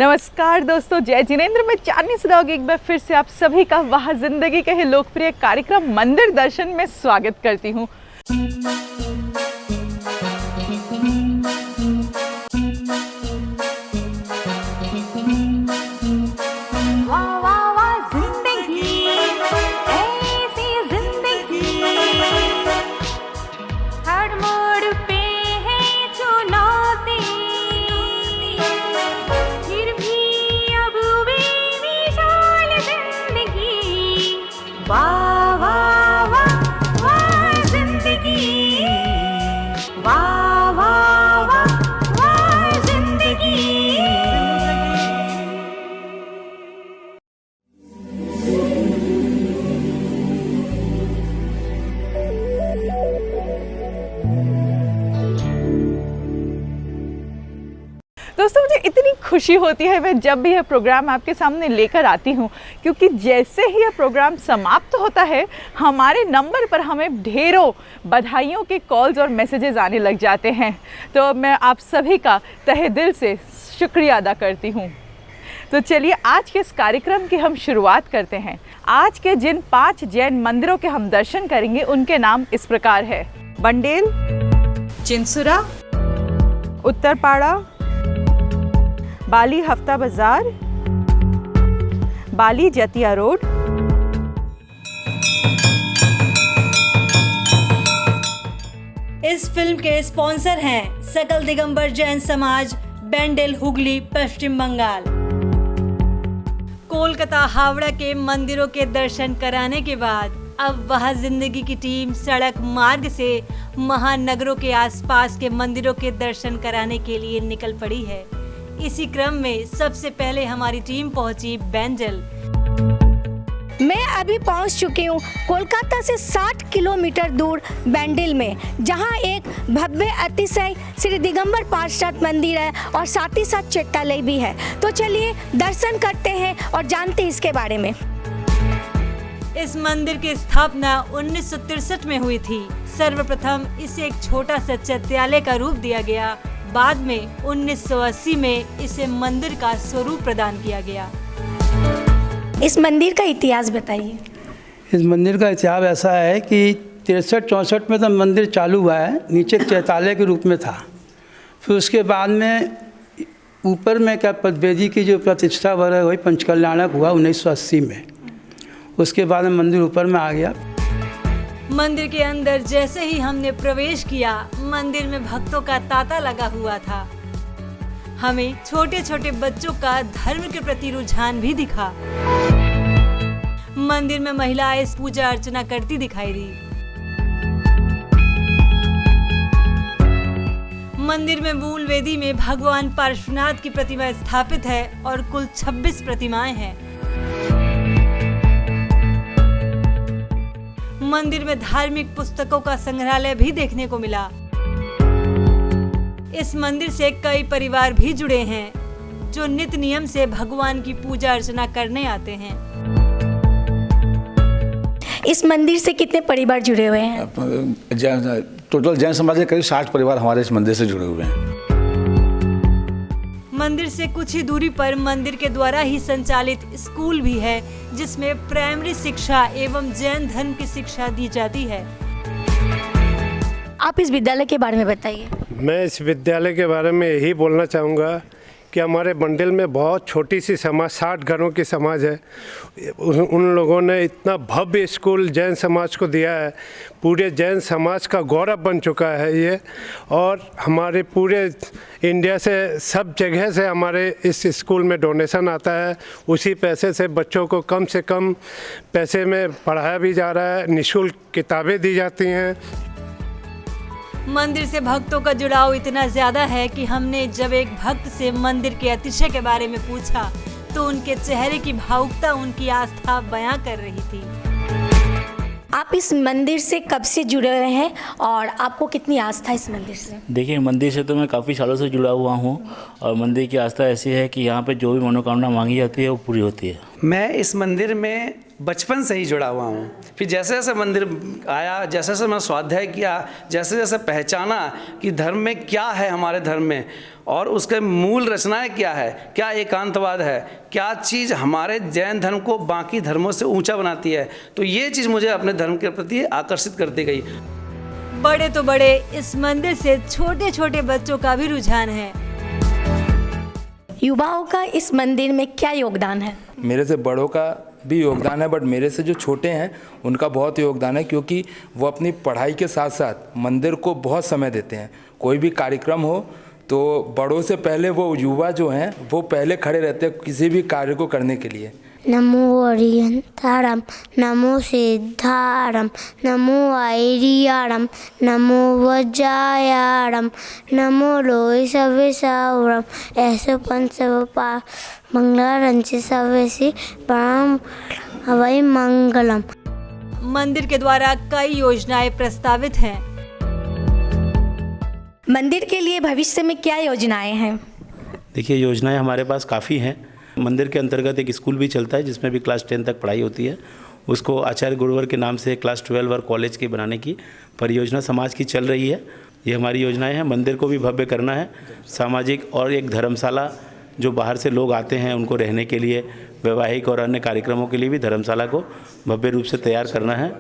नमस्कार दोस्तों, जय जिनेंद्र में चांदनी सदाओग एक बार फिर से आप सभी का वहाँ जिंदगी के ही लोकप्रिय कार्यक्रम मंदिर दर्शन में स्वागत करती हूँ। दोस्तों, मुझे इतनी खुशी होती है मैं जब भी यह प्रोग्राम आपके सामने लेकर आती हूँ, क्योंकि जैसे ही यह प्रोग्राम समाप्त होता है हमारे नंबर पर हमें ढेरों बधाइयों के कॉल्स और मैसेजेस आने लग जाते हैं। तो मैं आप सभी का तहे दिल से शुक्रिया अदा करती हूँ। तो चलिए आज के इस कार्यक्रम की हम शुरुआत करते हैं। आज के जिन 5 जैन मंदिरों के हम दर्शन करेंगे उनके नाम इस प्रकार है: बंडेल, चिंसुरा, उत्तरपाड़ा, बाली हफ्ता बाजार, बाली जतिया रोड, इस फिल्म के स्पॉन्सर हैं सकल दिगंबर जैन समाज, बेंडेल, हुगली, पश्चिम बंगाल। कोलकाता, हावड़ा के मंदिरों के दर्शन कराने के बाद अब वहाँ जिंदगी की टीम सड़क मार्ग से महानगरों के आसपास के मंदिरों के दर्शन कराने के लिए निकल पड़ी है। इसी क्रम में सबसे पहले हमारी टीम पहुंची बेंडेल। मैं अभी पहुंच चुकी हूं कोलकाता से 60 किलोमीटर दूर बेंडेल में, जहां एक भव्य अतिशय श्री दिगंबर पार्षद मंदिर है और साथ ही साथ चेट्टालय भी है। तो चलिए दर्शन करते हैं और जानते हैं इसके बारे में। इस मंदिर की स्थापना 1963 में हुई थी। सर्वप्रथम इसे एक छोटा सा चैत्यालय का रूप दिया गया। बाद में 1980 में इसे मंदिर का स्वरूप प्रदान किया गया। इस मंदिर का इतिहास बताइए। इस मंदिर का इतिहास ऐसा है कि 63-64 में तो मंदिर चालू हुआ है, नीचे चैत्यालय के रूप में था। फिर उसके बाद में ऊपर में क्या पदवेदी की जो प्रतिष्ठा वगैरह वही पंचकल्याणक हुआ 1980 में। उसके बाद में मंदिर ऊपर में आ गया। मंदिर के अंदर जैसे ही हमने प्रवेश किया, मंदिर में भक्तों का तांता लगा हुआ था। हमें छोटे छोटे बच्चों का धर्म के प्रति रुझान भी दिखा। मंदिर में महिलाएं पूजा अर्चना करती दिखाई दी। मंदिर में मूल वेदी में भगवान पार्श्वनाथ की प्रतिमा स्थापित है और कुल 26 प्रतिमाएं हैं। मंदिर में धार्मिक पुस्तकों का संग्रहालय भी देखने को मिला। इस मंदिर से कई परिवार भी जुड़े हैं जो नित्य नियम से भगवान की पूजा अर्चना करने आते हैं। इस मंदिर से कितने परिवार जुड़े हुए हैं? टोटल जैन समाज के करीब 60 परिवार हमारे इस मंदिर से जुड़े हुए हैं। मंदिर से कुछ ही दूरी पर मंदिर के द्वारा ही संचालित स्कूल भी है, जिसमें प्राइमरी शिक्षा एवं जैन धर्म की शिक्षा दी जाती है। आप इस विद्यालय के बारे में बताइए। मैं इस विद्यालय के बारे में यही बोलना चाहूँगा कि हमारे बंडेल में बहुत छोटी सी समाज, 60 घरों की समाज है। उन लोगों ने इतना भव्य स्कूल जैन समाज को दिया है। पूरे जैन समाज का गौरव बन चुका है ये। और हमारे पूरे इंडिया से, सब जगह से हमारे इस स्कूल में डोनेशन आता है। उसी पैसे से बच्चों को कम से कम पैसे में पढ़ाया भी जा रहा है। निःशुल्क किताबें दी जाती हैं। मंदिर से भक्तों का जुड़ाव इतना ज्यादा है कि हमने जब एक भक्त से मंदिर के अतिशय के बारे में पूछा तो उनके चेहरे की भावुकता उनकी आस्था बयां कर रही थी। आप इस मंदिर से कब से जुड़े हुए हैं और आपको कितनी आस्था इस मंदिर से? देखिए, मंदिर से तो मैं काफ़ी सालों से जुड़ा हुआ हूँ और मंदिर की आस्था ऐसी है कि यहाँ पे जो भी मनोकामना मांगी जाती है वो पूरी होती है। मैं इस मंदिर में बचपन से ही जुड़ा हुआ हूँ। फिर जैसे जैसे मंदिर आया, जैसे जैसे मैं स्वाध्याय किया, जैसे जैसे पहचाना कि धर्म में क्या है, हमारे धर्म में और उसके मूल रचनाएं क्या है, क्या एकांतवाद है, क्या चीज़ हमारे जैन धर्म को बाकी धर्मों से ऊंचा बनाती है, तो ये चीज़ मुझे अपने धर्म के प्रति आकर्षित करती गई। बड़े तो बड़े, इस मंदिर से छोटे छोटे बच्चों का भी रुझान है। युवाओं का इस मंदिर में क्या योगदान है? मेरे से बड़ों का भी योगदान है, बट मेरे से जो छोटे हैं उनका बहुत योगदान है, क्योंकि वो अपनी पढ़ाई के साथ साथ मंदिर को बहुत समय देते हैं। कोई भी कार्यक्रम हो तो बड़ों से पहले वो युवा जो हैं वो पहले खड़े रहते हैं किसी भी कार्य को करने के लिए। नमो अरिहंतारम, नमो सिद्धारम, नमो आयरियारम, नमो वज्रायारम, नमो लोई सवेसावरम, ऐसे पंचवपा मंगला रंची सवेसी परम हवै मंगलम। मंदिर के द्वारा कई योजनाएं प्रस्तावित हैं। मंदिर के लिए भविष्य में क्या योजनाएं हैं? देखिए, योजनाएं हमारे पास काफ़ी हैं। मंदिर के अंतर्गत एक स्कूल भी चलता है जिसमें भी क्लास 10 तक पढ़ाई होती है। उसको आचार्य गुरुवर के नाम से क्लास 12 और कॉलेज के बनाने की परियोजना समाज की चल रही है। ये हमारी योजनाएं हैं। मंदिर को भी भव्य करना है, सामाजिक, और एक धर्मशाला जो बाहर से लोग आते हैं उनको रहने के लिए, वैवाहिक और अन्य कार्यक्रमों के लिए भी धर्मशाला को भव्य रूप से तैयार करना है।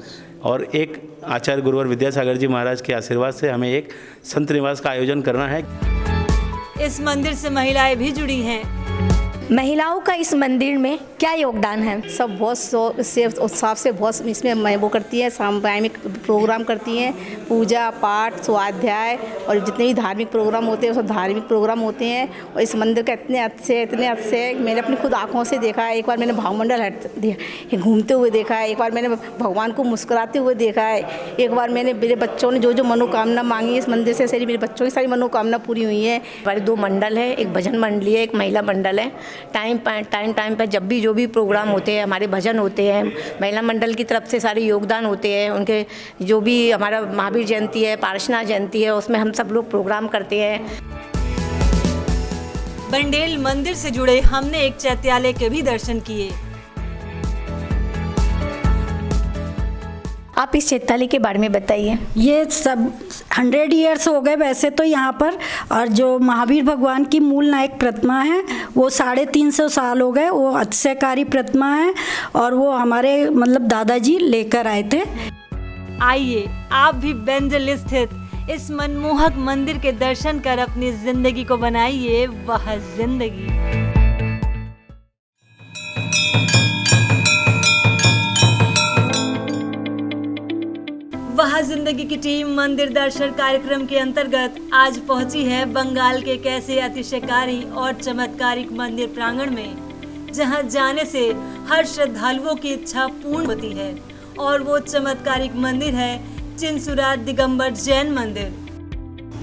और एक आचार्य गुरुवर विद्यासागर जी महाराज के आशीर्वाद से हमें एक संत निवास का आयोजन करना है। इस मंदिर से महिलाएं भी जुड़ी हैं। महिलाओं का इस मंदिर में क्या योगदान है? सब बहुत से उत्साह से बहुत इसमें वो करती हैं, सामुदायिक प्रोग्राम करती हैं, पूजा पाठ स्वाध्याय और जितने भी धार्मिक प्रोग्राम होते हैं सब धार्मिक प्रोग्राम होते हैं। और इस मंदिर का इतने अच्छे मैंने अपनी खुद आँखों से देखा है। एक बार मैंने भावमंडल घूमते हुए देखा है, एक बार मैंने भगवान को मुस्कुराते हुए देखा है, एक बार मैंने मेरे बच्चों ने जो मनोकामना मांगी इस मंदिर से सारी मेरे बच्चों की सारी मनोकामना पूरी हुई है। हमारे 2 मंडल है, एक भजन मंडली है, एक महिला मंडल है। टाइम पर जब भी जो भी प्रोग्राम होते हैं, हमारे भजन होते हैं, महिला मंडल की तरफ से सारे योगदान होते हैं। उनके जो भी हमारा महावीर जयंती है, पारसनाथ जयंती है, उसमें हम सब लोग प्रोग्राम करते हैं। बंडेल मंदिर से जुड़े हमने एक चैत्यालय के भी दर्शन किए। आप इस चैत्यालय के बारे में बताइए। ये सब 100 ईयर्स हो गए वैसे तो यहाँ पर, और जो महावीर भगवान की मूल नायक प्रतिमा है वो 350 साल हो गए। वो अतिशयकारी प्रतिमा है और वो हमारे मतलब दादाजी लेकर आए थे। आइए आप भी बेंडल स्थित इस मनमोहक मंदिर के दर्शन कर अपनी जिंदगी को बनाइए वह जिंदगी। वह जिंदगी की टीम मंदिर दर्शन कार्यक्रम के अंतर्गत आज पहुंची है बंगाल के एक ऐसे अतिशयकारी और चमत्कारिक मंदिर प्रांगण में, जहां जाने से हर श्रद्धालुओं की इच्छा पूर्ण होती है। और वो चमत्कारिक मंदिर है चिंसुरा दिगंबर जैन मंदिर।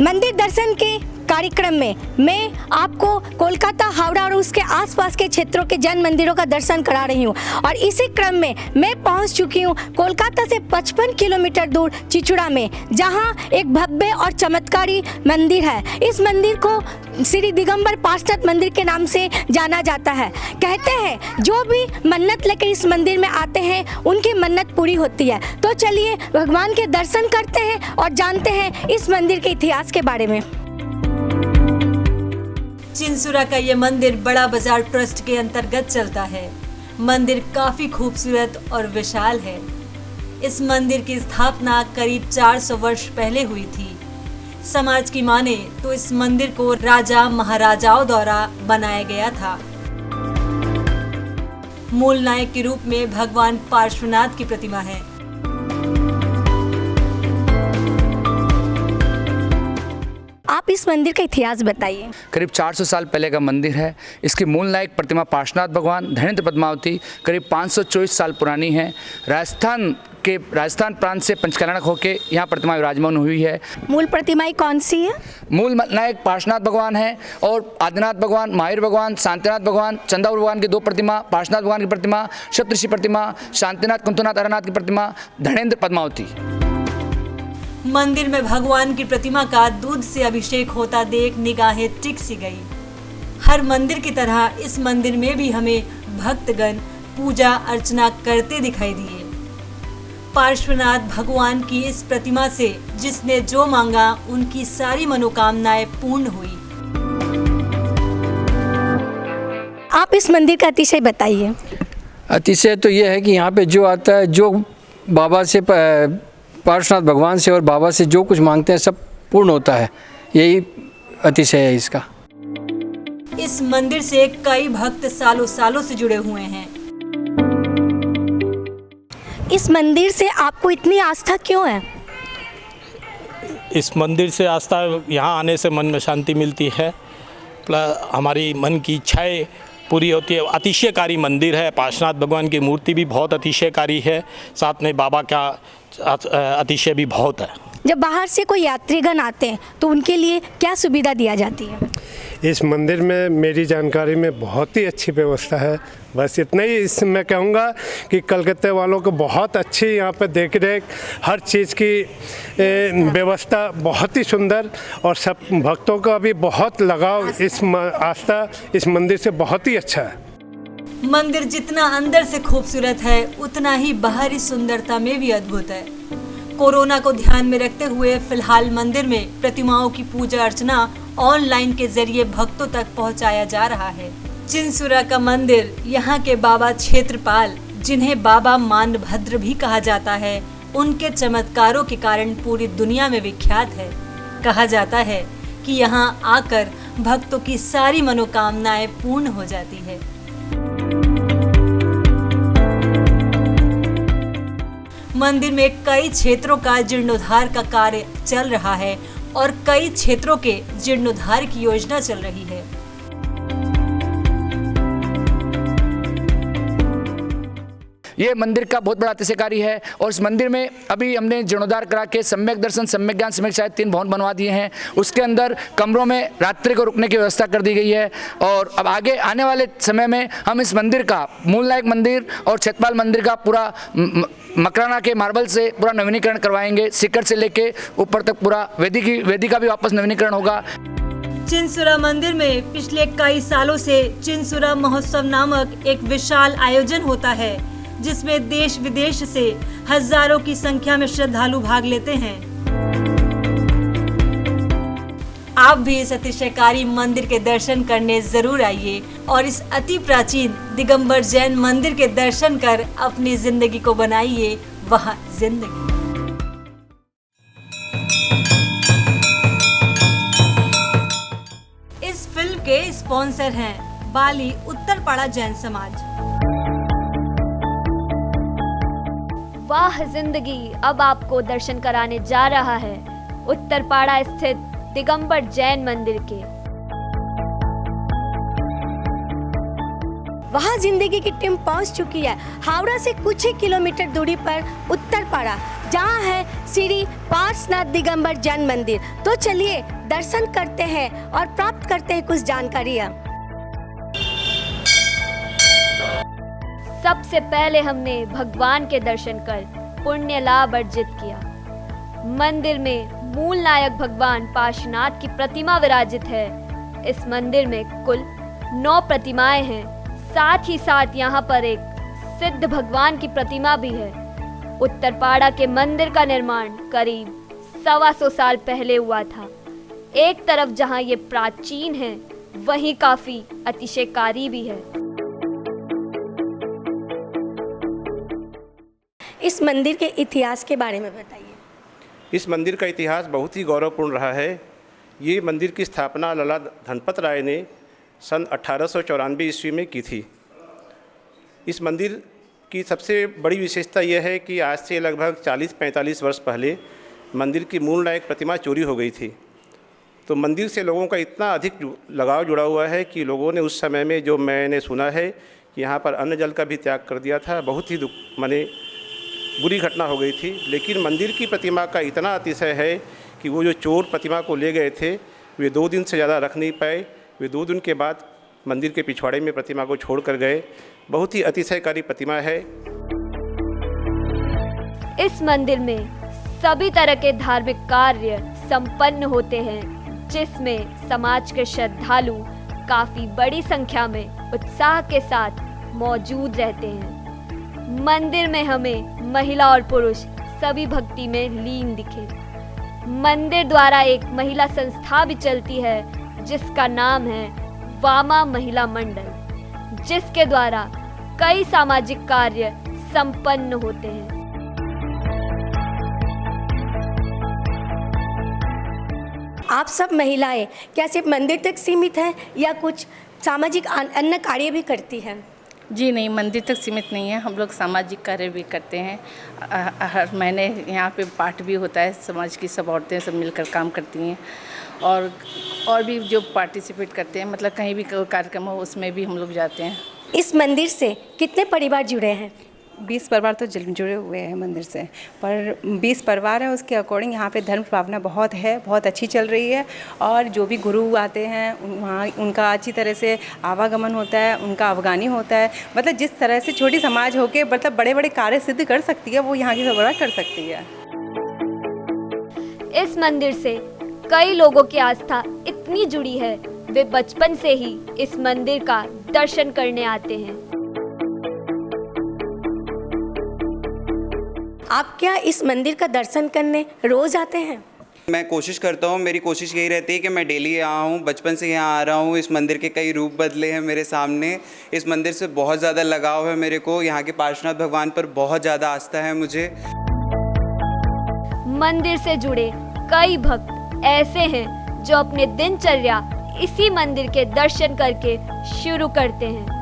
मंदिर दर्शन के कार्यक्रम में मैं आपको कोलकाता, हावड़ा और उसके आसपास के क्षेत्रों के जैन मंदिरों का दर्शन करा रही हूँ। और इसी क्रम में मैं पहुँच चुकी हूँ कोलकाता से 55 किलोमीटर दूर चिचुड़ा में, जहाँ एक भव्य और चमत्कारी मंदिर है। इस मंदिर को श्री दिगंबर पार्षनाथ मंदिर के नाम से जाना जाता है। कहते हैं जो भी मन्नत लेकर इस मंदिर में आते हैं उनकी मन्नत पूरी होती है। तो चलिए भगवान के दर्शन करते हैं और जानते हैं इस मंदिर के इतिहास के बारे में। चिंसुरा का ये मंदिर बड़ा बाजार ट्रस्ट के अंतर्गत चलता है। मंदिर काफी खूबसूरत और विशाल है। इस मंदिर की स्थापना करीब 400 वर्ष पहले हुई थी। समाज की माने तो इस मंदिर को राजा महाराजाओं द्वारा बनाया गया था। मूल नायक के रूप में भगवान पार्श्वनाथ की प्रतिमा है। आप इस मंदिर का इतिहास बताइए। करीब 400 साल पहले का मंदिर है। इसकी मूल नायक प्रतिमा पार्श्वनाथ भगवान धनेन्द्र पद्मावती करीब 524 साल पुरानी है। राजस्थान प्रांत से पंचकर्णक होकर यहाँ प्रतिमा विराजमान हुई है। मूल प्रतिमाएं कौन सी है? मूल नायक पार्श्वनाथ भगवान है और आदिनाथ भगवान, महावीर भगवान, शांतिनाथ भगवान, चंदावर भगवान की 2 प्रतिमा, पार्श्वनाथ भगवान की प्रतिमा, सप्तऋषि प्रतिमा, शांतिनाथ, कुंतुनाथ, अरनाथ की प्रतिमा, धनेन्द्र पद्मावती। मंदिर में भगवान की प्रतिमा का दूध से अभिषेक होता देख निगाहें टिक सी गई। हर मंदिर की तरह इस मंदिर में भी हमें भक्तगण पूजा अर्चना करते दिखाई दिए। पार्श्वनाथ भगवान की इस प्रतिमा से जिसने जो मांगा उनकी सारी मनोकामनाएं पूर्ण हुई। आप इस मंदिर का अतिशय बताइए। अतिशय तो ये है कि यहाँ पे जो आता है, जो बाबा से पार्श्वनाथ भगवान से और बाबा से जो कुछ मांगते हैं सब पूर्ण होता है, यही अतिशय है इसका। इस मंदिर से कई भक्त सालों सालों से जुड़े हुए हैं। इस मंदिर से आपको इतनी आस्था क्यों है? इस मंदिर से आस्था, यहाँ आने से मन में शांति मिलती है, प्लस हमारी मन की इच्छाएं पूरी होती है। अतिशयकारी मंदिर है, पार्श्वनाथ भगवान की मूर्ति भी बहुत अतिशयकारी है, साथ में बाबा का अतिशय भी बहुत है। जब बाहर से कोई यात्रीगण आते हैं तो उनके लिए क्या सुविधा दिया जाती है? इस मंदिर में मेरी जानकारी में बहुत ही अच्छी व्यवस्था है। बस इतना ही मैं कहूँगा कि कलकत्ते वालों को बहुत अच्छी यहाँ पे देख रेख, हर चीज़ की व्यवस्था बहुत ही सुंदर, और सब भक्तों का भी बहुत लगाव, इस आस्था इस मंदिर से बहुत ही अच्छा है। मंदिर जितना अंदर से खूबसूरत है उतना ही बाहरी सुंदरता में भी अद्भुत है। कोरोना को ध्यान में रखते हुए फिलहाल मंदिर में प्रतिमाओं की पूजा अर्चना ऑनलाइन के जरिए भक्तों तक पहुंचाया जा रहा है। चिंसुरा का मंदिर यहाँ के बाबा क्षेत्रपाल, जिन्हें बाबा मानभद्र भी कहा जाता है, उनके चमत्कारों के कारण पूरी दुनिया में विख्यात है। कहा जाता है कि यहाँ आकर भक्तों की सारी मनोकामनाएं पूर्ण हो जाती है। मंदिर में कई क्षेत्रों का जीर्णोद्धार का कार्य चल रहा है और कई क्षेत्रों के जीर्णोद्धार की योजना चल रही है। ये मंदिर का बहुत बड़ा अतिशयकारी है और इस मंदिर में अभी हमने जीर्णोद्धार करा के सम्यक दर्शन, सम्यक ज्ञान, सम्यक शायद 3 भवन बनवा दिए हैं। उसके अंदर कमरों में रात्रि को रुकने की व्यवस्था कर दी गई है और अब आगे आने वाले समय में हम इस मंदिर का मूल नायक मंदिर और क्षेत्रपाल मंदिर का पूरा मकराना के मार्बल से पूरा नवीनीकरण करवाएंगे। शिखर से लेके ऊपर तक पूरा वेदी का भी वापस नवीनीकरण होगा। चिंसुरा मंदिर में पिछले कई सालों से चिंसुरा महोत्सव नामक एक विशाल आयोजन होता है, जिसमें देश विदेश से हजारों की संख्या में श्रद्धालु भाग लेते हैं। आप भी इस अतिशयकारी मंदिर के दर्शन करने जरूर आइए और इस अति प्राचीन दिगंबर जैन मंदिर के दर्शन कर अपनी जिंदगी को बनाइए वहाँ जिंदगी। इस फिल्म के स्पॉन्सर हैं बाली उत्तरपाड़ा जैन समाज। वाह जिंदगी अब आपको दर्शन कराने जा रहा है उत्तरपाड़ा स्थित दिगंबर जैन मंदिर के। वहाँ जिंदगी की टीम पहुँच चुकी है हावड़ा से कुछ ही किलोमीटर दूरी पर उत्तरपाड़ा, जहाँ है श्री पार्श्वनाथ दिगंबर जैन मंदिर। तो चलिए दर्शन करते हैं और प्राप्त करते हैं कुछ जानकारियाँ। सबसे पहले हमने भगवान के दर्शन कर पुण्य लाभ अर्जित किया। मंदिर में मूल नायक भगवान पार्श्वनाथ की प्रतिमा विराजित है। इस मंदिर में कुल 9 प्रतिमाएं हैं। साथ ही साथ यहाँ पर एक सिद्ध भगवान की प्रतिमा भी है। उत्तरपाड़ा के मंदिर का निर्माण करीब 125 साल पहले हुआ था। एक तरफ जहाँ ये प्राचीन है, वहीं काफी अतिशयकारी भी है। इस मंदिर के इतिहास के बारे में बताइए। इस मंदिर का इतिहास बहुत ही गौरवपूर्ण रहा है। ये मंदिर की स्थापना लाला धनपत राय ने सन 1894 ईस्वी में की थी। इस मंदिर की सबसे बड़ी विशेषता यह है कि आज से लगभग 40-45 वर्ष पहले मंदिर की मूल नायक प्रतिमा चोरी हो गई थी। तो मंदिर से लोगों का इतना अधिक लगाव जुड़ा हुआ है कि लोगों ने उस समय में, जो मैंने सुना है, कि यहाँ पर अन्न जल का भी त्याग कर दिया था। बहुत ही बुरी घटना हो गई थी। लेकिन मंदिर की प्रतिमा का इतना अतिशय है कि वो जो चोर प्रतिमा को ले गए थे, वे 2 दिन से ज़्यादा रख नहीं पाए। वे 2 दिन के बाद मंदिर के पिछवाड़े में प्रतिमा को छोड़ कर गए। बहुत ही अतिशयकारी प्रतिमा है। इस मंदिर में सभी तरह के धार्मिक कार्य संपन्न होते हैं, जिसमें समाज के श्रद्धालु काफी बड़ी संख्या में उत्साह के साथ मौजूद रहते हैं। मंदिर में हमें महिला और पुरुष सभी भक्ति में लीन दिखे। मंदिर द्वारा एक महिला संस्था भी चलती है जिसका नाम है वामा महिला मंडल, जिसके द्वारा कई सामाजिक कार्य संपन्न होते हैं। आप सब महिलाएं क्या सिर्फ मंदिर तक सीमित हैं या कुछ सामाजिक अन्य कार्य भी करती हैं? जी नहीं, मंदिर तक सीमित नहीं है, हम लोग सामाजिक कार्य भी करते हैं। हर महीने यहाँ पे पाठ भी होता है, समाज की सब औरतें सब मिलकर काम करती हैं और भी जो पार्टिसिपेट करते हैं, मतलब कहीं भी कार्यक्रम हो उसमें भी हम लोग जाते हैं। इस मंदिर से कितने परिवार जुड़े हैं? 20 परिवार तो जुड़े हुए हैं मंदिर से, पर 20 परिवार हैं, उसके अकॉर्डिंग यहाँ पे धर्म भावना बहुत है, बहुत अच्छी चल रही है। और जो भी गुरु आते हैं वहाँ उनका अच्छी तरह से आवागमन होता है, उनका अवगानी होता है। मतलब जिस तरह से छोटी समाज होके मतलब बड़े बड़े कार्य सिद्ध कर सकती है, वो यहाँ की सब कर सकती है। इस मंदिर से कई लोगों की आस्था इतनी जुड़ी है, वे बचपन से ही इस मंदिर का दर्शन करने आते हैं। आप क्या इस मंदिर का दर्शन करने रोज आते हैं? मैं कोशिश करता हूँ, मेरी कोशिश यही रहती है कि मैं डेली यहाँ आऊँ। बचपन से यहाँ आ रहा हूँ। इस मंदिर के कई रूप बदले हैं मेरे सामने। इस मंदिर से बहुत ज़्यादा लगाव है मेरे को। यहाँ के पार्श्वनाथ भगवान पर बहुत ज़्यादा आस्था है मुझे। मंदिर से जुड़े कई भक्त ऐसे हैं जो अपने दिनचर्या इसी मंदिर के दर्शन करके शुरू करते हैं।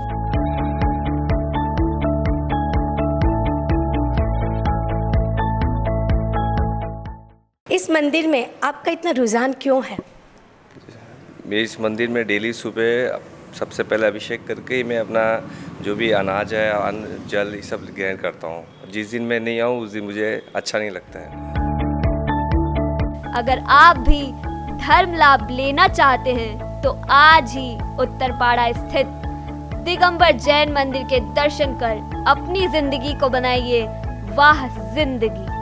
इस मंदिर में आपका इतना रुझान क्यों है? मैं इस मंदिर में डेली सुबह सबसे पहले अभिषेक करके मैं अपना जो भी अनाज है, अन्न, जल, ये सब ग्रहण करता हूँ। जिस दिन मैं नहीं आऊँ उस दिन मुझे अच्छा नहीं लगता है। अगर आप भी धर्म लाभ लेना चाहते हैं तो आज ही उत्तरपाड़ा स्थित दिगंबर जैन मंदिर के दर्शन कर अपनी जिंदगी को बनाइए वाह जिंदगी।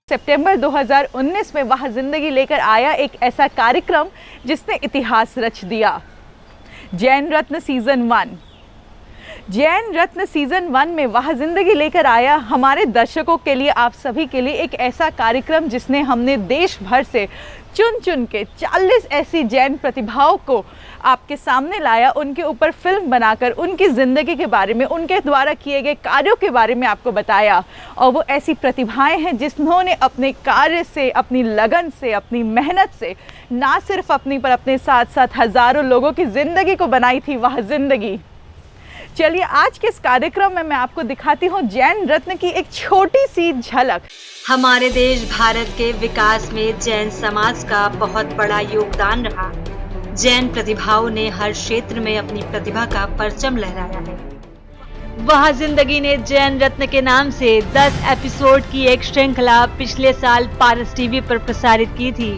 सितंबर 2019 में वाह जिंदगी लेकर आया एक ऐसा कार्यक्रम जिसने इतिहास रच दिया। जैन रत्न सीजन 1। जैन रत्न सीजन 1 में वाह जिंदगी लेकर आया हमारे दर्शकों के लिए, आप सभी के लिए एक ऐसा कार्यक्रम जिसने हमने देश भर से चुन चुन के 40 ऐसी जैन प्रतिभाओं को आपके सामने लाया, उनके ऊपर फिल्म बनाकर उनकी ज़िंदगी के बारे में, उनके द्वारा किए गए कार्यों के बारे में आपको बताया। और वो ऐसी प्रतिभाएं हैं जिन्होंने अपने कार्य से, अपनी लगन से, अपनी मेहनत से ना सिर्फ अपनी पर अपने साथ साथ हज़ारों लोगों की ज़िंदगी को बनाई थी वाह जिंदगी। चलिए आज के इस कार्यक्रम में मैं आपको दिखाती हूँ जैन रत्न की एक छोटी सी झलक। हमारे देश भारत के विकास में जैन समाज का बहुत बड़ा योगदान रहा। जैन प्रतिभाओं ने हर क्षेत्र में अपनी प्रतिभा का परचम लहराया है। वाह जिंदगी ने जैन रत्न के नाम से 10 एपिसोड की एक श्रृंखला पिछले साल पारस टीवी पर प्रसारित की थी,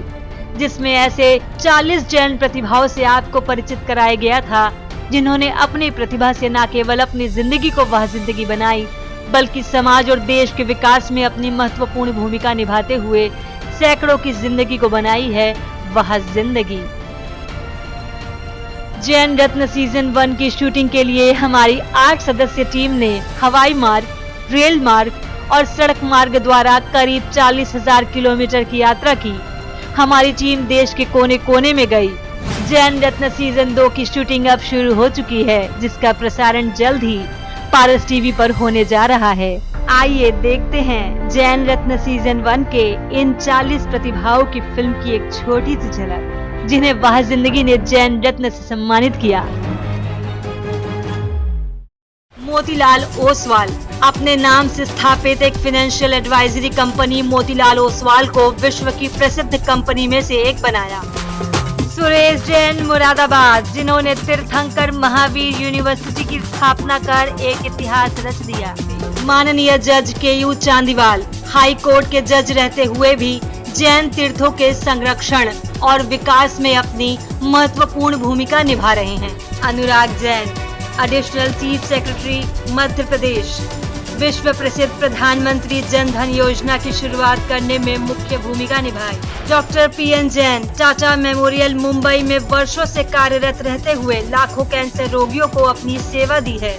जिसमें ऐसे 40 जैन प्रतिभाओं से आपको परिचित कराया गया था जिन्होंने अपनी प्रतिभा से न केवल अपनी जिंदगी को वाह जिंदगी बनाई, बल्कि समाज और देश के विकास में अपनी महत्वपूर्ण भूमिका निभाते हुए सैकड़ों की जिंदगी को बनाई है वाह जिंदगी। जैन रत्न सीजन 1 की शूटिंग के लिए हमारी 8 सदस्यीय टीम ने हवाई मार्ग, रेल मार्ग और सड़क मार्ग द्वारा करीब 40,000 किलोमीटर की यात्रा की। हमारी टीम देश के कोने कोने में गई। जैन रत्न सीजन 2 की शूटिंग अब शुरू हो चुकी है, जिसका प्रसारण जल्द ही पारस टीवी पर होने जा रहा है। आइए देखते हैं जैन रत्न सीजन 1 के इन 40 प्रतिभाओं की फिल्म की एक छोटी सी झलक, जिन्हें वाह जिंदगी ने जैन रत्न से सम्मानित किया। मोतीलाल ओसवाल अपने नाम से स्थापित एक financial advisory company Motilal Oswal को विश्व की प्रसिद्ध कंपनी में से एक बनाया। सुरेश जैन मुरादाबाद, जिन्होंने तीर्थंकर महावीर यूनिवर्सिटी की स्थापना कर एक इतिहास रच दिया। माननीय जज केयू चांदीवाल हाई कोर्ट के जज रहते हुए भी जैन तीर्थों के संरक्षण और विकास में अपनी महत्वपूर्ण भूमिका निभा रहे हैं। Anurag Jain additional chief secretary Madhya Pradesh, विश्व प्रसिद्ध प्रधानमंत्री जन धन योजना की शुरुआत करने में मुख्य भूमिका निभाई। Doctor PN Jain Tata memorial Mumbai में वर्षों से कार्यरत रहते हुए लाखों कैंसर रोगियों को अपनी सेवा दी है।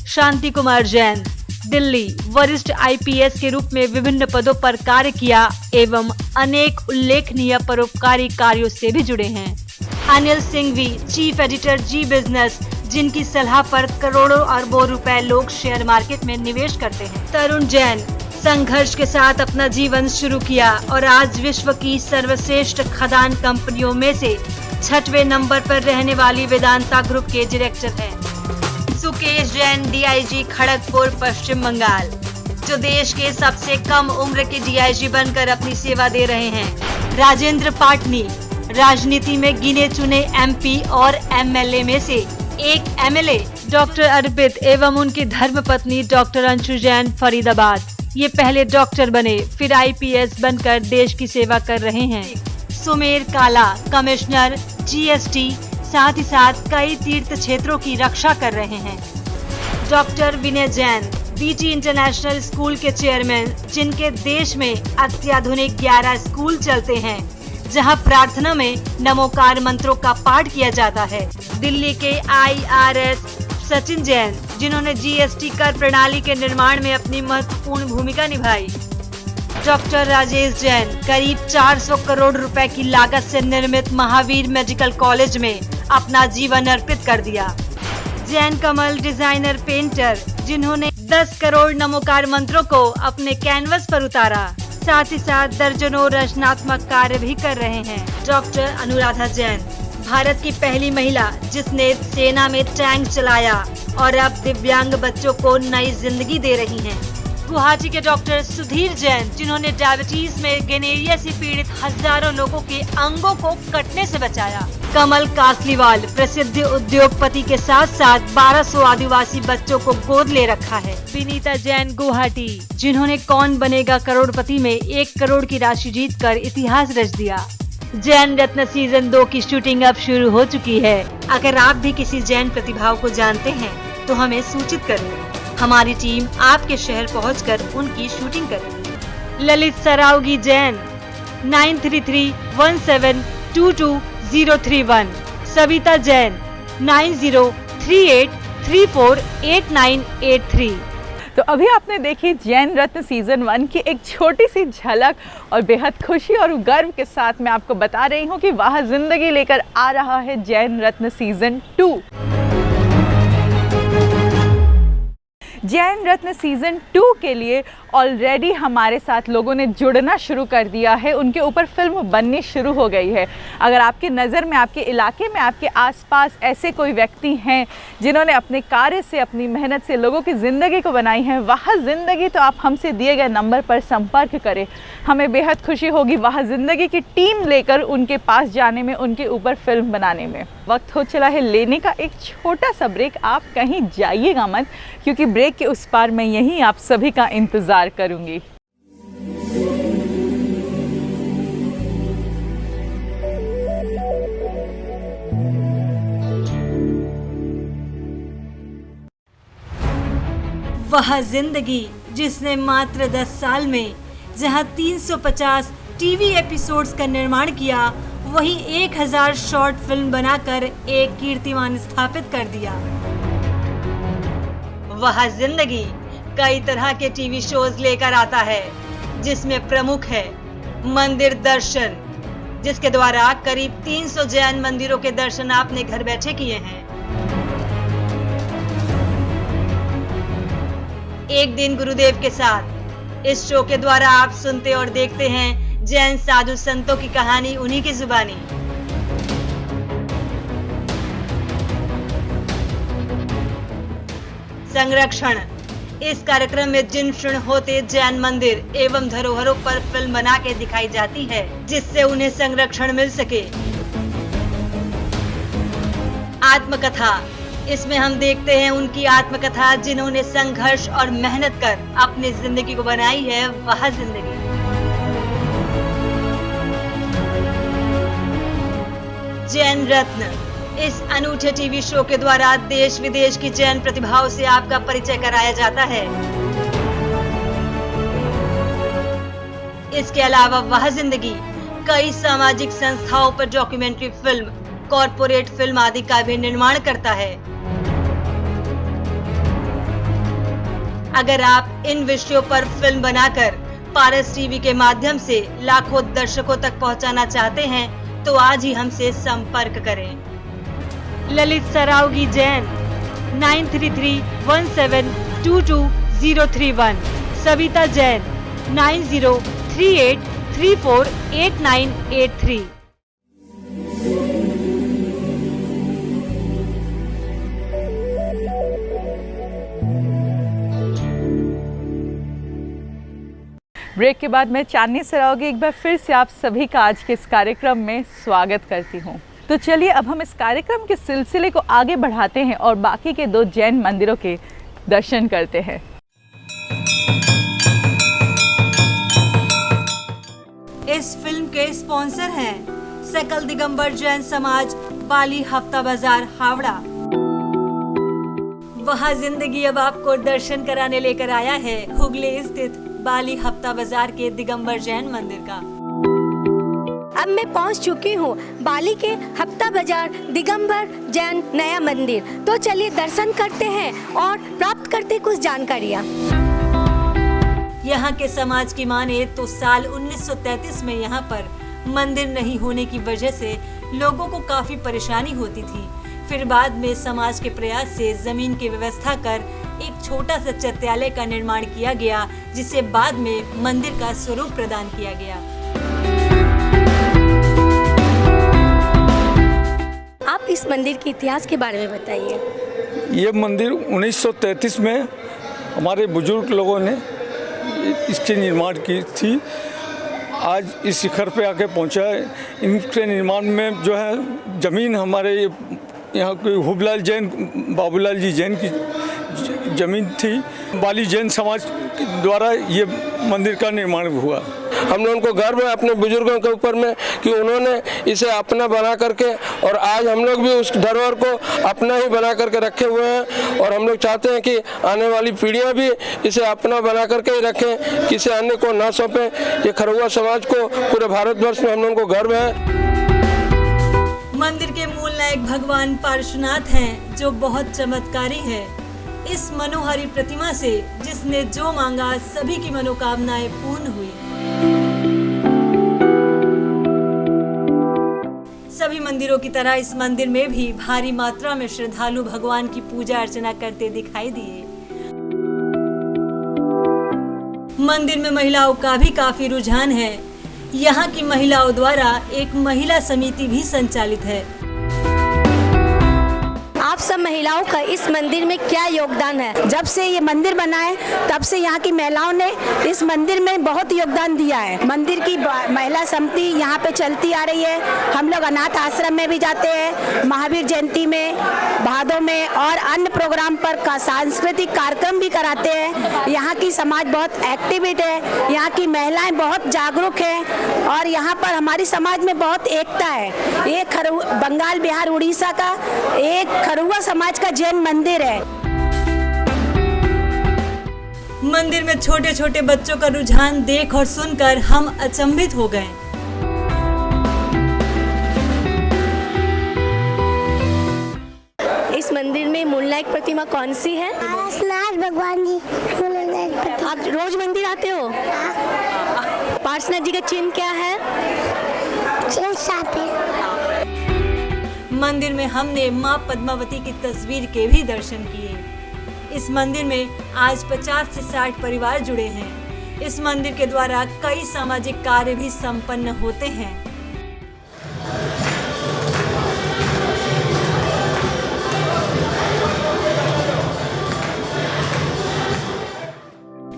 शांति कुमार जैन दिल्ली वरिष्ठ IPS के रूप में विभिन्न पदों पर कार्य किया एवं अनेक उल्लेखनीय परोपकारी कार्यों से भी जुड़े हैं। अनिल सिंघवी चीफ एडिटर जी बिजनेस, जिनकी सलाह पर करोड़ों अरबों रुपए लोग शेयर मार्केट में निवेश करते हैं। तरुण जैन संघर्ष के साथ अपना जीवन शुरू किया और आज विश्व की सर्वश्रेष्ठ खदान कंपनियों में से 6वें नंबर पर रहने वाली वेदांता ग्रुप के डायरेक्टर हैं। सुकेश जैन DIG खड़गपुर पश्चिम बंगाल, जो देश के सबसे कम उम्र के DIG बनकर अपनी सेवा दे रहे हैं। राजेंद्र पाटनी राजनीति में गिने चुने MP और MLA में से एक MLA। डॉक्टर अर्पित एवं उनकी धर्मपत्नी डॉक्टर अंशु जैन फरीदाबाद, ये पहले डॉक्टर बने फिर IPS बनकर देश की सेवा कर रहे हैं। सुमेर काला कमिश्नर GST, साथ ही साथ कई तीर्थ क्षेत्रों की रक्षा कर रहे हैं। डॉक्टर विनय जैन BT इंटरनेशनल स्कूल के चेयरमैन, जिनके देश में अत्याधुनिक 11 स्कूल चलते हैं जहां प्रार्थना में नमोकार मंत्रों का पाठ किया जाता है। दिल्ली के IRS सचिन जैन, जिन्होंने GST कर प्रणाली के निर्माण में अपनी महत्वपूर्ण भूमिका निभाई। डॉक्टर राजेश जैन करीब 400 करोड़ रुपए की लागत से निर्मित महावीर मेडिकल कॉलेज में अपना जीवन अर्पित कर दिया। जैन कमल डिजाइनर पेंटर, जिन्होंने 10 करोड़ नमोकार मंत्रों को अपने कैनवस पर उतारा, साथ ही साथ दर्जनों रचनात्मक कार्य भी कर रहे हैं। डॉक्टर अनुराधा जैन भारत की पहली महिला जिसने सेना में टैंक चलाया और अब दिव्यांग बच्चों को नई जिंदगी दे रही हैं। गुवाहाटी के डॉक्टर सुधीर जैन, जिन्होंने डायबिटीज में गनेरिया से पीड़ित हजारों लोगों के अंगों को कटने से बचाया। कमल कासलीवाल प्रसिद्ध उद्योगपति के साथ साथ 1200 आदिवासी बच्चों को गोद ले रखा है। विनीता जैन गुवाहाटी, जिन्होंने कौन बनेगा करोड़पति में 1 करोड़ की राशि जीतकर इतिहास रच दिया। जैन रत्न सीजन 2 की शूटिंग अब शुरू हो चुकी है। अगर आप भी किसी जैन प्रतिभाओं को जानते हैं तो हमें सूचित करें। हमारी टीम आपके शहर पहुंचकर उनकी शूटिंग करेगी। ललित सरावगी जैन 9331722031, सविता जैन 9038348983। तो अभी आपने देखी जैन रत्न सीजन 1 की एक छोटी सी झलक और बेहद खुशी और गर्व के साथ मैं आपको बता रही हूँ कि वह जिंदगी लेकर आ रहा है जैन रत्न सीजन 2। जैन रत्न सीजन 2 के लिए ऑलरेडी हमारे साथ लोगों ने जुड़ना शुरू कर दिया है, उनके ऊपर फिल्म बननी शुरू हो गई है। अगर आपकी नज़र में, आपके इलाके में, आपके आसपास ऐसे कोई व्यक्ति हैं जिन्होंने अपने कार्य से, अपनी मेहनत से लोगों की ज़िंदगी को बनाई है, वह ज़िंदगी, तो आप हमसे दिए गए नंबर पर संपर्क करें। हमें बेहद खुशी होगी वह ज़िंदगी की टीम लेकर उनके पास जाने में, उनके ऊपर फिल्म बनाने में। वक्त हो चला है लेने का एक छोटा सा ब्रेक। आप कहीं जाइएगा मत, क्योंकि ब्रेक के उस पार मैं यहीं आप सभी का इंतज़ार करूंगी। वह जिंदगी जिसने मात्र 10 साल में जहां 350 टीवी एपिसोड्स का निर्माण किया, वहीं 1000 शॉर्ट फिल्म बनाकर एक कीर्तिमान स्थापित कर दिया। वह जिंदगी कई तरह के टीवी शोज लेकर आता है, जिसमें प्रमुख है मंदिर दर्शन, जिसके द्वारा करीब 300 जैन मंदिरों के दर्शन आपने घर बैठे किए हैं। एक दिन गुरुदेव के साथ, इस शो के द्वारा आप सुनते और देखते हैं जैन साधु संतों की कहानी उन्हीं की जुबानी। संरक्षण, इस कार्यक्रम में जिन क्षण होते जैन मंदिर एवं धरोहरों पर फिल्म बना के दिखाई जाती है, जिससे उन्हें संरक्षण मिल सके। आत्मकथा, इसमें हम देखते हैं उनकी आत्मकथा, जिन्होंने संघर्ष और मेहनत कर अपनी जिंदगी को बनाई है वह जिंदगी। जैन रत्न, इस अनूठे टीवी शो के द्वारा देश विदेश की जैन प्रतिभाओं से आपका परिचय कराया जाता है। इसके अलावा वह जिंदगी कई सामाजिक संस्थाओं पर डॉक्यूमेंट्री फिल्म, कॉर्पोरेट फिल्म आदि का भी निर्माण करता है। अगर आप इन विषयों पर फिल्म बनाकर पारस टीवी के माध्यम से लाखों दर्शकों तक पहुंचाना चाहते हैं तो आज ही हमसे संपर्क करें। ललित सरावगी जैन 9331722031, सविता जैन 9038348983। ब्रेक के बाद मैं चांदनी सरावगी एक बार फिर से आप सभी का आज के इस कार्यक्रम में स्वागत करती हूँ। तो चलिए अब हम इस कार्यक्रम के सिलसिले को आगे बढ़ाते हैं और बाकी के 2 जैन मंदिरों के दर्शन करते हैं। इस फिल्म के स्पॉन्सर हैं सकल दिगंबर जैन समाज, बाली हफ्ता बाजार, हावड़ा। वह जिंदगी अब आपको दर्शन कराने लेकर आया है हुगली स्थित बाली हफ्ता बाजार के दिगंबर जैन मंदिर का। अब मैं पहुंच चुकी हूँ बाली के हफ्ता बाजार दिगंबर जैन नया मंदिर। तो चलिए दर्शन करते हैं और प्राप्त करते कुछ जानकारियाँ। यहाँ के समाज की माने तो साल 1933 में यहाँ पर मंदिर नहीं होने की वजह से लोगों को काफी परेशानी होती थी। फिर बाद में समाज के प्रयास से जमीन की व्यवस्था कर एक छोटा सा चैत्यालय का निर्माण किया गया, जिसे बाद में मंदिर का स्वरूप प्रदान किया गया। आप इस मंदिर के इतिहास के बारे में बताइए। ये मंदिर 1933 में हमारे बुजुर्ग लोगों ने इसके निर्माण की थी। आज इस शिखर पे आके पहुंचा है। इनके निर्माण में जो है ज़मीन हमारे यहाँ कोई हुबलाल जैन, बाबूलाल जी जैन की ज़मीन थी। बाली जैन समाज द्वारा ये मंदिर का निर्माण हुआ। हम लोगों को गर्व है अपने बुजुर्गों के ऊपर में कि उन्होंने इसे अपना बना करके, और आज हम लोग भी उस धरोहर को अपना ही बना करके रखे हुए हैं। और हम लोग चाहते हैं कि आने वाली पीढ़ियां भी इसे अपना बना करके ही रखें, किसी अन्य को ना सौंपें। ये खरौआ समाज को पूरे भारतवर्ष में हम लोगों को गर्व है। मंदिर के मूल नायक भगवान पार्श्वनाथ हैं, जो बहुत चमत्कारी है। इस मनोहारी प्रतिमा से जिसने जो मांगा सभी की मनोकामनाएं पूर्ण हुई। सभी मंदिरों की तरह इस मंदिर में भी भारी मात्रा में श्रद्धालु भगवान की पूजा अर्चना करते दिखाई दिए। मंदिर में महिलाओं का भी काफी रुझान है। यहाँ की महिलाओं द्वारा एक महिला समिति भी संचालित है। आप सब महिलाओं का इस मंदिर में क्या योगदान है? जब से ये मंदिर बना है तब से यहाँ की महिलाओं ने इस मंदिर में बहुत योगदान दिया है। मंदिर की महिला समिति यहाँ पे चलती आ रही है। हम लोग अनाथ आश्रम में भी जाते हैं, महावीर जयंती में, भादों में और अन्य प्रोग्राम पर सांस्कृतिक कार्यक्रम भी कराते हैं। यहाँ की समाज बहुत एक्टिविट है, यहाँ की महिलाएं बहुत जागरूक हैं और यहाँ पर हमारी समाज में बहुत एकता है। ये बंगाल, बिहार, उड़ीसा का एक खरुआ समाज का जैन मंदिर है। मंदिर में छोटे छोटे बच्चों का रुझान देख और सुनकर हम अचंभित हो गए। इस मंदिर में मूलनायक प्रतिमा कौन सी है? पार्श्वनाथ भगवान जी मूलनायक प्रतिमा। आप रोज मंदिर आते हो? पार्श्वनाथ जी का चिन्ह क्या है? चिन्ह साफ है। मंदिर में हमने मां पद्मावती की तस्वीर के भी दर्शन किए। इस मंदिर में आज 50 से 60 परिवार जुड़े हैं। इस मंदिर के द्वारा कई सामाजिक कार्य भी संपन्न होते हैं।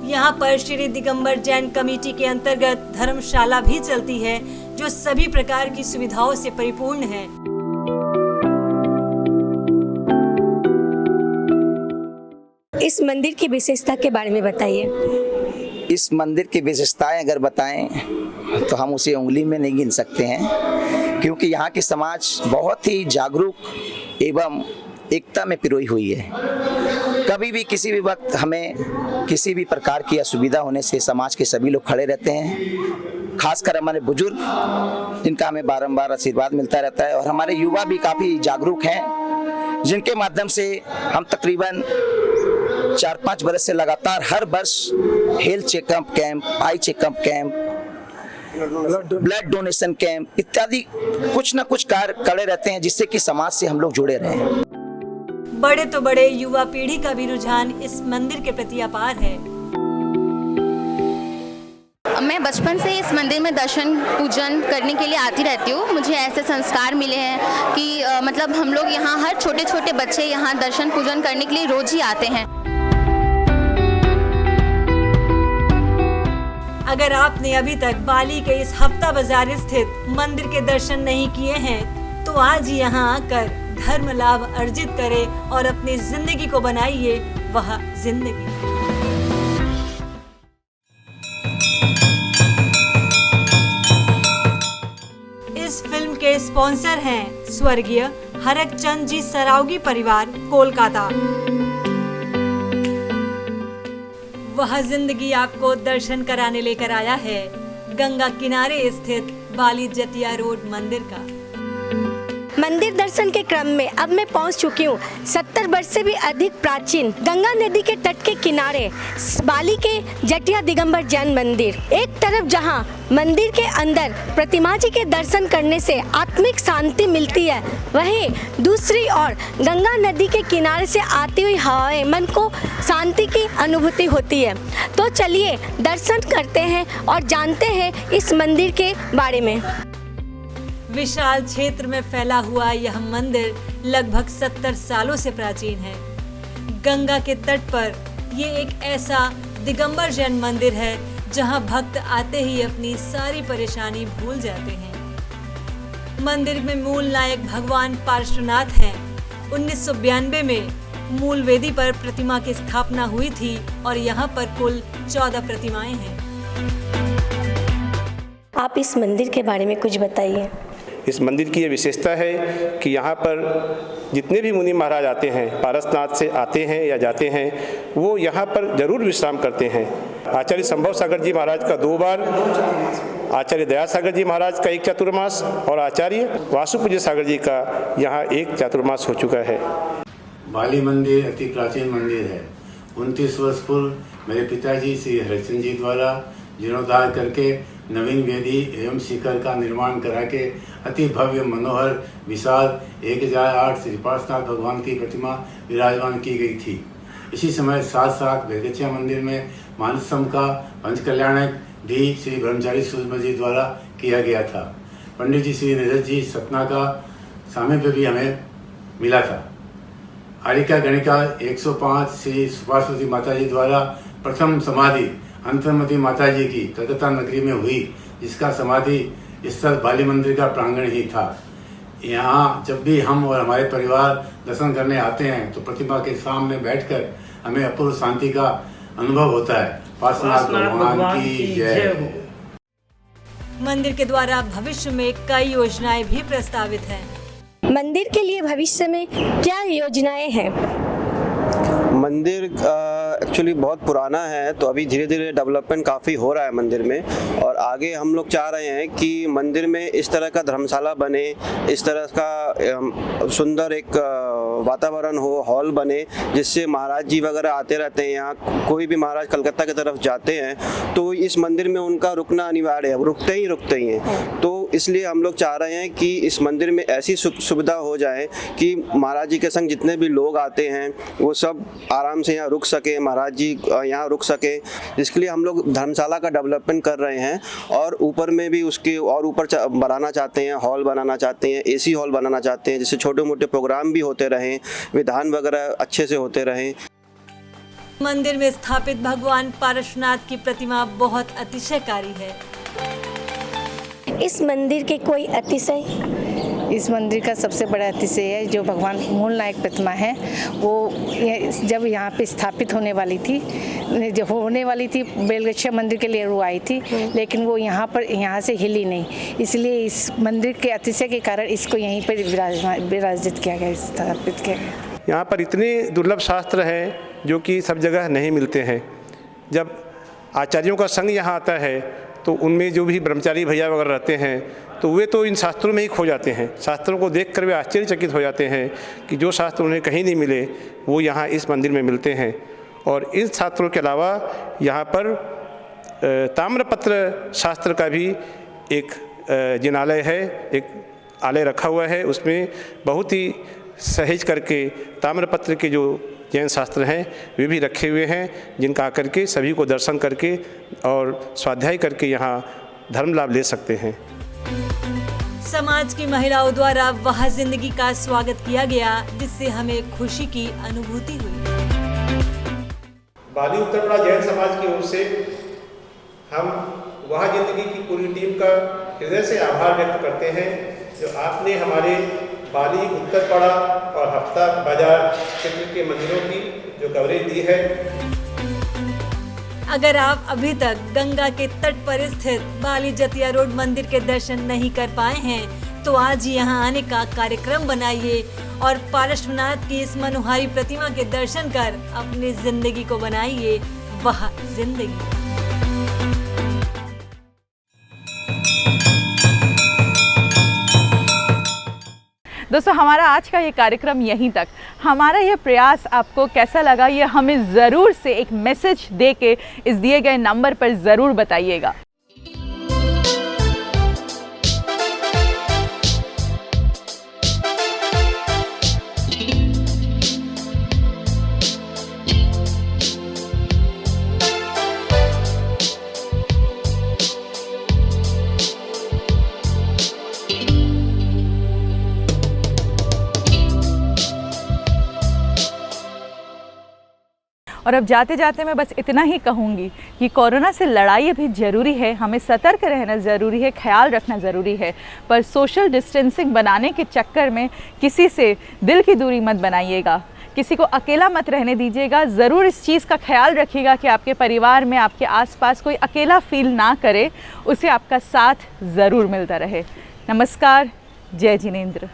यहाँ पर श्री दिगंबर जैन कमेटी के अंतर्गत धर्मशाला भी चलती है, जो सभी प्रकार की सुविधाओं से परिपूर्ण है। इस मंदिर की विशेषता के बारे में बताइए। इस मंदिर की विशेषताएं अगर बताएं तो हम उसे उंगली में नहीं गिन सकते हैं, क्योंकि यहाँ की समाज बहुत ही जागरूक एवं एकता में पिरोई हुई है। कभी भी किसी भी वक्त हमें किसी भी प्रकार की असुविधा होने से समाज के सभी लोग खड़े रहते हैं। खासकर हमारे बुजुर्ग, जिनका हमें बारंबार आशीर्वाद मिलता रहता है, और हमारे युवा भी काफ़ी जागरूक हैं, जिनके माध्यम से हम तकरीबन 4-5 बरस से लगातार हर वर्ष health checkup camp, eye checkup camp, blood donation camp इत्यादि कुछ न कुछ कार्य करे रहते हैं, जिससे कि समाज से हम लोग जुड़े रहें। बड़े तो बड़े युवा पीढ़ी का भी रुझान इस मंदिर के प्रति अपार है। मैं बचपन से इस मंदिर में दर्शन पूजन करने के लिए आती रहती हूँ। मुझे ऐसे संस्कार मिले हैं कि मतलब हम लोग यहाँ हर छोटे छोटे बच्चे यहाँ दर्शन पूजन करने के लिए रोज ही आते हैं। अगर आपने अभी तक बाली के इस हफ्ता बाजार स्थित मंदिर के दर्शन नहीं किए हैं तो आज यहाँ आकर धर्म लाभ अर्जित करें और अपनी जिंदगी को बनाइए वह जिंदगी। इस फिल्म के स्पॉन्सर हैं स्वर्गीय हरकचंद जी सरावगी परिवार, कोलकाता। वह जिंदगी आपको दर्शन कराने लेकर आया है गंगा किनारे स्थित बाली जतिया रोड मंदिर का। मंदिर दर्शन के क्रम में अब मैं पहुंच चुकी हूँ 70 वर्ष से भी अधिक प्राचीन गंगा नदी के तट के किनारे बाली के जटिया दिगंबर जैन मंदिर। एक तरफ जहां मंदिर के अंदर प्रतिमा जी के दर्शन करने से आत्मिक शांति मिलती है, वहीं दूसरी ओर गंगा नदी के किनारे से आती हुई हवाएं मन को शांति की अनुभूति होती है। तो चलिए दर्शन करते हैं और जानते हैं इस मंदिर के बारे में। विशाल क्षेत्र में फैला हुआ यह मंदिर लगभग 70 सालों से प्राचीन है। गंगा के तट पर ये एक ऐसा दिगंबर जैन मंदिर है जहां भक्त आते ही अपनी सारी परेशानी भूल जाते हैं। मंदिर में मूल नायक भगवान पार्श्वनाथ हैं। 1992 में मूल वेदी पर प्रतिमा की स्थापना हुई थी और यहाँ पर कुल 14 प्रतिमाएं हैं। आप इस मंदिर के बारे में कुछ बताइए। इस मंदिर की ये विशेषता है कि यहाँ पर जितने भी मुनि महाराज आते हैं, पारसनाथ से आते हैं या जाते हैं, वो यहाँ पर जरूर विश्राम करते हैं। आचार्य संभव सागर जी महाराज का 2 बार, आचार्य दया सागर जी महाराज का 1 चातुर्मास और आचार्य वासुपूज्य सागर जी का यहाँ 1 चातुर्मास हो चुका है। बाली मंदिर अति प्राचीन मंदिर है। 29 वर्ष पूर्व मेरे पिताजी श्री हरिचंद जी द्वारा जीर्णोद्धार करके नवीन वेदी एवं शिखर का निर्माण करा के अति भव्य मनोहर विशाल 1008 श्री पार्श्वनाथ भगवान की प्रतिमा विराजमान की गई थी। इसी समय साथ साथ बेलगछिया मंदिर में मानसम का पंचकल्याणक भी श्री ब्रह्मचारी सूर्य जी द्वारा किया गया था। पंडित जी श्री निरज जी सतना का सामीप्य भी हमें मिला था। आरिका गणिका 105 श्री सुपार्वती माता जी द्वारा प्रथम समाधि अंतर्मती माता जी की कलकत्ता नगरी में हुई, जिसका समाधि स्थल बाली मंदिर का प्रांगण ही था। यहाँ जब भी हम और हमारे परिवार दर्शन करने आते हैं तो प्रतिमा के सामने बैठकर हमें अपूर्व शांति का अनुभव होता है। पार्श्वनाथ भगवान की जय। मंदिर के द्वारा भविष्य में कई योजनाएं भी प्रस्तावित हैं। मंदिर के लिए भविष्य में क्या योजनाएं हैं? मंदिर एक्चुअली बहुत पुराना है, तो अभी धीरे धीरे डेवलपमेंट काफ़ी हो रहा है मंदिर में, और आगे हम लोग चाह रहे हैं कि मंदिर में इस तरह का धर्मशाला बने, इस तरह का सुंदर एक वातावरण हो, हॉल बने, जिससे महाराज जी वगैरह आते रहते हैं। यहाँ कोई भी महाराज कलकत्ता की तरफ जाते हैं तो इस मंदिर में उनका रुकना अनिवार्य है, रुकते ही हैं। तो इसलिए हम लोग चाह रहे हैं कि इस मंदिर में ऐसी सुविधा हो जाए कि महाराज जी के संग जितने भी लोग आते हैं वो सब आराम से यहाँ रुक सके, महाराज जी यहाँ रुक सके। इसके लिए हम लोग धर्मशाला का डेवलपमेंट कर रहे हैं, और ऊपर में भी उसके और ऊपर बनाना चाहते हैं, हॉल बनाना चाहते हैं, एसी हॉल बनाना चाहते हैं, जिससे छोटे मोटे प्रोग्राम भी होते रहें, विधान वगैरह अच्छे से होते रहें। मंदिर में स्थापित भगवान पार्श्वनाथ की प्रतिमा बहुत अतिशयकारी है। इस मंदिर के कोई अतिशय? इस मंदिर का सबसे बड़ा अतिशय है जो भगवान मूल नायक प्रतिमा है, वो जब यहाँ पे स्थापित होने वाली थी बेलगछिया मंदिर के लिए वो आई थी, लेकिन वो यहाँ से हिली नहीं। इसलिए इस मंदिर के अतिशय के कारण इसको यहीं पर विराजित किया गया, स्थापित किया गया। यहाँ पर इतने दुर्लभ शास्त्र हैं जो कि सब जगह नहीं मिलते हैं। जब आचार्यों का संघ यहाँ आता है तो उनमें जो भी ब्रह्मचारी भैया वगैरह रहते हैं तो वे तो इन शास्त्रों में ही खो जाते हैं। शास्त्रों को देखकर वे आश्चर्यचकित हो जाते हैं कि जो शास्त्र उन्हें कहीं नहीं मिले वो यहाँ इस मंदिर में मिलते हैं। और इन शास्त्रों के अलावा यहाँ पर ताम्रपत्र शास्त्र का भी एक जिनालय है, एक आलय रखा हुआ है। उसमें बहुत ही सहेज करके ताम्रपत्र के जो जैन शास्त्र हैं वे भी रखे हुए हैं, जिनका आकर के सभी को दर्शन करके और स्वाध्याय करके यहाँ धर्म लाभ ले सकते हैं। समाज की महिलाओं द्वारा वह जिंदगी का स्वागत किया गया जिससे हमें खुशी की अनुभूति हुई। बाली उत्तरपड़ा जैन समाज की ओर से हम वह जिंदगी की पूरी टीम का हृदय से आभार व्यक्त करते हैं जो आपने हमारे बाली उत्तरपड़ा और हफ्ता बाजार क्षेत्र के मंदिरों की जो कवरेज दी है। अगर आप अभी तक गंगा के तट पर स्थित बाली जतिया रोड मंदिर के दर्शन नहीं कर पाए हैं तो आज यहाँ आने का कार्यक्रम बनाइए और पारश्वनाथ की इस मनोहारी प्रतिमा के दर्शन कर अपनी जिंदगी को बनाइए वह जिंदगी। दोस्तों हमारा आज का ये कार्यक्रम यहीं तक। हमारा ये प्रयास आपको कैसा लगा ये हमें ज़रूर से एक मैसेज दे के इस दिए गए नंबर पर ज़रूर बताइएगा। और अब जाते जाते मैं बस इतना ही कहूँगी कि कोरोना से लड़ाई अभी ज़रूरी है, हमें सतर्क रहना ज़रूरी है, ख्याल रखना ज़रूरी है, पर सोशल डिस्टेंसिंग बनाने के चक्कर में किसी से दिल की दूरी मत बनाइएगा, किसी को अकेला मत रहने दीजिएगा। ज़रूर इस चीज़ का ख्याल रखिएगा कि आपके परिवार में, आपके आसपास कोई अकेला फील ना करे, उसे आपका साथ ज़रूर मिलता रहे। नमस्कार, जय जिनेंद्र।